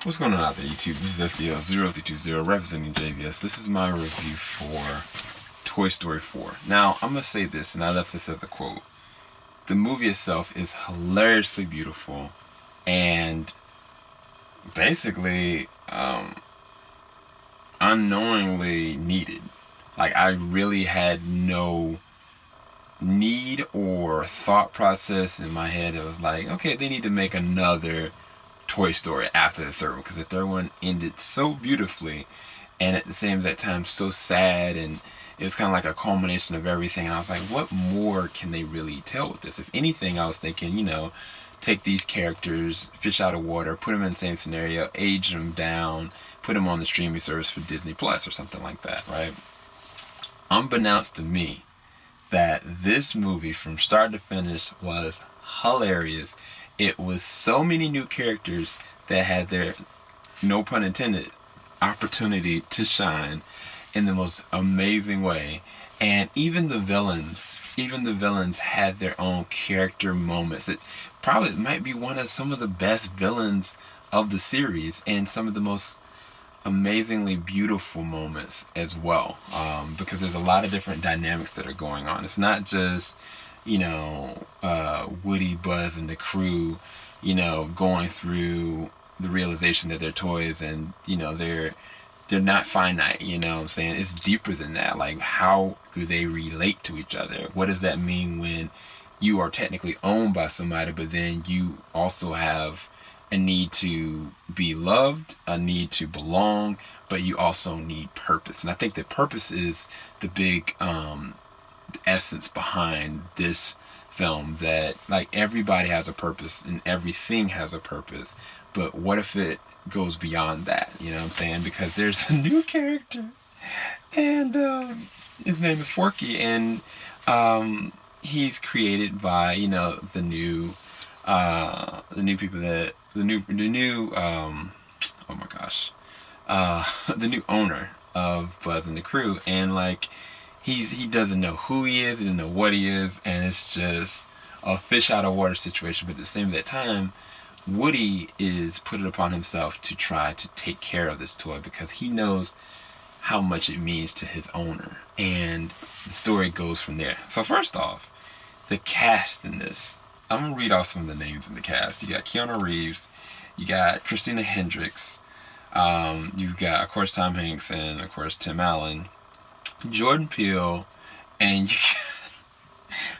What's going on out there, YouTube? This is SEL0320 representing JVS. This is my review for Toy Story 4. Now, I'm going to say this, and I left this as a quote. The movie itself is hilariously beautiful and basically unknowingly needed. Like, I really had no need or thought process in my head. It was like, okay, they need to make another Toy Story after the third one, because the third one ended so beautifully and at the same time so sad, and it was kind of like a culmination of everything. And I was like, what more can they really tell with this? If anything, I was thinking, take these characters, fish out of water, put them in the same scenario, age them down, put them on the streaming service for Disney Plus or something like that, right? Unbeknownst to me, that this movie from start to finish was hilarious. It was so many new characters that had their, no pun intended, opportunity to shine in the most amazing way. And even the villains had their own character moments. It probably might be one of some of the best villains of the series, and some of the most amazingly beautiful moments as well, because there's a lot of different dynamics that are going on. It's not just Woody, Buzz, and the crew going through the realization that they're toys, and they're not finite. What I'm saying? It's deeper than that. Like, how do they relate to each other? What does that mean when you are technically owned by somebody, but then you also have a need to be loved, a need to belong, but you also need purpose? And I think that purpose is the big essence behind this film, that like everybody has a purpose and everything has a purpose, but what if it goes beyond that? You know what I'm saying? Because there's a new character, and his name is Forky, and he's created by the new people that the new owner of Buzz and the crew, and like he doesn't know who he is, he doesn't know what he is, and it's just a fish out of water situation. But at the same time, Woody is put it upon himself to try to take care of this toy because he knows how much it means to his owner, and the story goes from there. So first off, the cast in this, I'm gonna read off some of the names in the cast. You got Keanu Reeves, you got Christina Hendricks, you've got, of course, Tom Hanks, and of course Tim Allen, Jordan Peele, and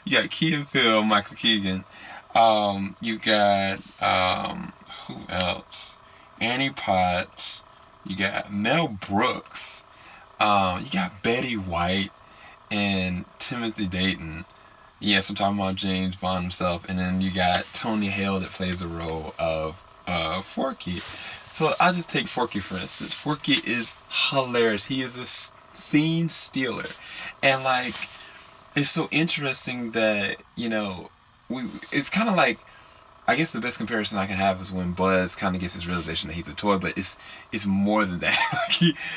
you got Key and Peele, Michael Keegan. You got who else? Annie Potts. You got Mel Brooks. You got Betty White and Timothy Dayton. Yes, I'm talking about James Bond himself. And then you got Tony Hale that plays the role of Forky. So I'll just take Forky for instance. Forky is hilarious. He is a scene stealer, and like, it's so interesting that it's kind of like, I guess the best comparison I can have is when Buzz kind of gets his realization that he's a toy, but it's more than that. Like,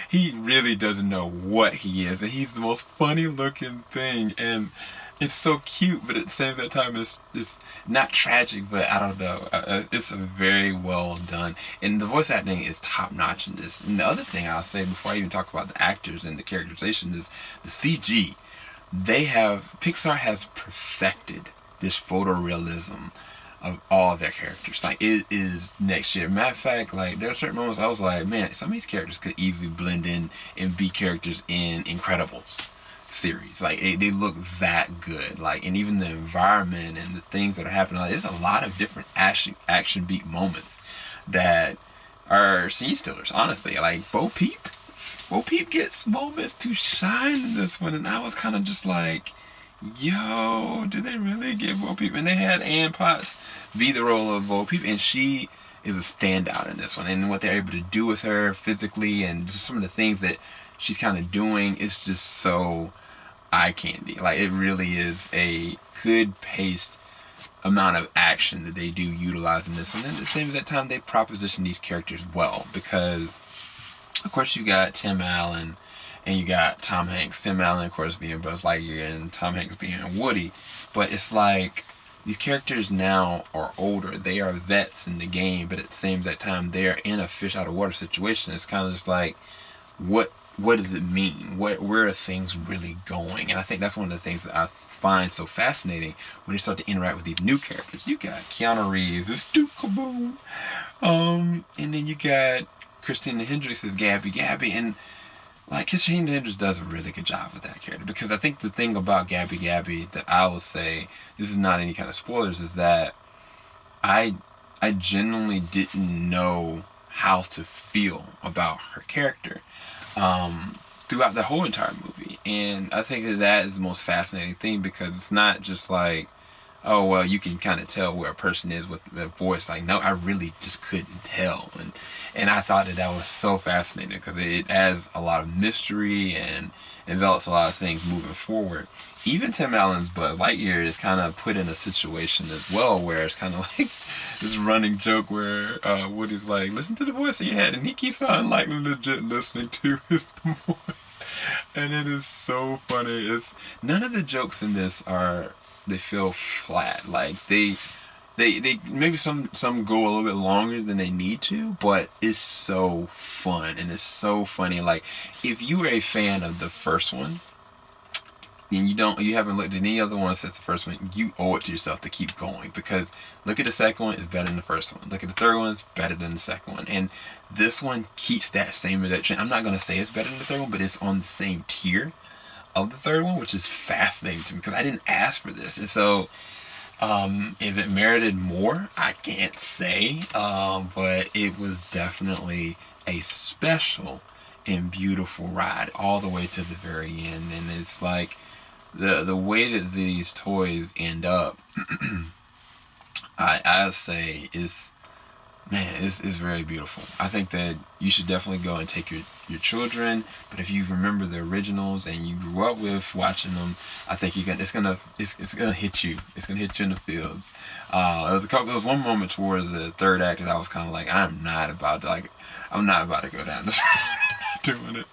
he really doesn't know what he is, and he's the most funny looking thing, and it's so cute, but at the same time it's not tragic, but I don't know, it's very well done, and the voice acting is top notch in this. And the other thing I'll say before I even talk about the actors and the characterization is the CG. Pixar has perfected this photorealism of all their characters. Like, it is next year. Matter of fact, like, there are certain moments I was like, man, some of these characters could easily blend in and be characters in Incredibles series. Like, they look that good. Like, and even the environment and the things that are happening, like, there's a lot of different action beat moments that are scene stealers, honestly. Like, Bo Peep gets moments to shine in this one, and I was kind of just like, yo, did they really give Bo Peep? And they had Ann Potts be the role of Bo Peep, and she is a standout in this one. And what they're able to do with her physically, and just some of the things that she's kind of doing, is just so eye candy. Like, it really is a good paced amount of action that they do utilize in this. And at the same time, they proposition these characters well, because of course you got Tim Allen and you got Tom Hanks. Tim Allen, of course, being Buzz Lightyear, and Tom Hanks being Woody. But it's like, these characters now are older. They are vets in the game, but at the same exact time, they're in a fish out of water situation. It's kind of just like, what does it mean? Where are things really going? And I think that's one of the things that I find so fascinating when you start to interact with these new characters. You got Keanu Reeves, this Duke Kaboom, and then you got Christina Hendricks as Gabby, and like Christina Hendricks does a really good job with that character, because I think the thing about Gabby that I will say, this is not any kind of spoilers, is that I genuinely didn't know how to feel about her character throughout the whole entire movie. And I think that is the most fascinating thing, because it's not just like, oh well, you can kind of tell where a person is with their voice. Like, no, I really just couldn't tell. And I thought that was so fascinating, because it adds a lot of mystery and develops a lot of things moving forward. Even Tim Allen's Buzz Lightyear is kind of put in a situation as well where it's kind of like this running joke where Woody's like, listen to the voice in your head, and he keeps on like legit listening to his voice. And it is so funny. It's none of the jokes in this they feel flat. Like they maybe some go a little bit longer than they need to, but it's so fun and it's so funny. Like, if you were a fan of the first one and you haven't looked at any other one since the first one, you owe it to yourself to keep going, because look at the second one, it's better than the first one. Look at the third one, it's better than the second one. And this one keeps that same trend. I'm not gonna say it's better than the third one, but it's on the same tier of the third one, which is fascinating to me, because I didn't ask for this. And so is it merited more? I can't say, but it was definitely a special and beautiful ride all the way to the very end. And it's like the way that these toys end up, I say is, man, it's very beautiful. I think that you should definitely go and take your children. But if you remember the originals and you grew up with watching them, I think it's gonna hit you. It's gonna hit you in the feels. There was one moment towards the third act that I was kind of like, I'm not about to go down this doing it.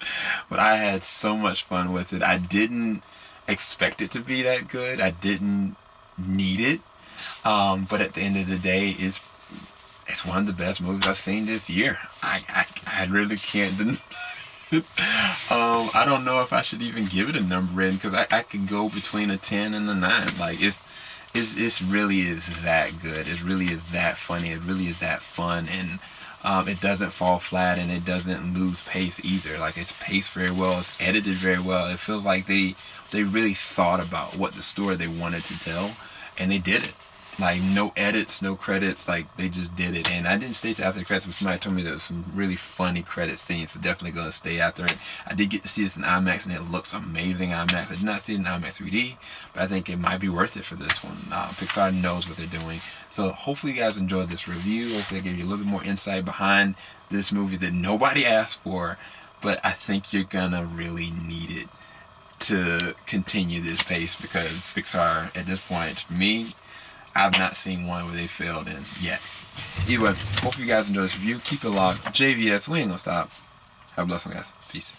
But I had so much fun with it. I didn't expect it to be that good. I didn't need it. But at the end of the day, it's one of the best movies I've seen this year. I really can't deny it. I don't know if I should even give it a number rating, because I could go between a 10 and a 9. Like, it's really is that good. It really is that funny. It really is that fun. And it doesn't fall flat, and it doesn't lose pace either. Like, it's paced very well. It's edited very well. It feels like they really thought about what the story they wanted to tell, and they did it. Like, no edits, no credits, like, they just did it. And I didn't stay to after the credits, but somebody told me there was some really funny credit scenes, so definitely gonna stay after it. I did get to see this in IMAX, and it looks amazing IMAX. I did not see it in IMAX 3D, but I think it might be worth it for this one. Pixar knows what they're doing. So hopefully you guys enjoyed this review. Hopefully I gave you a little bit more insight behind this movie that nobody asked for, but I think you're gonna really need it to continue this pace, because Pixar, at this point, to me, I've not seen one where they failed in yet. Either way, hope you guys enjoy this review. Keep it locked. JVS, we ain't gonna stop. Have a blessed one, guys. Peace.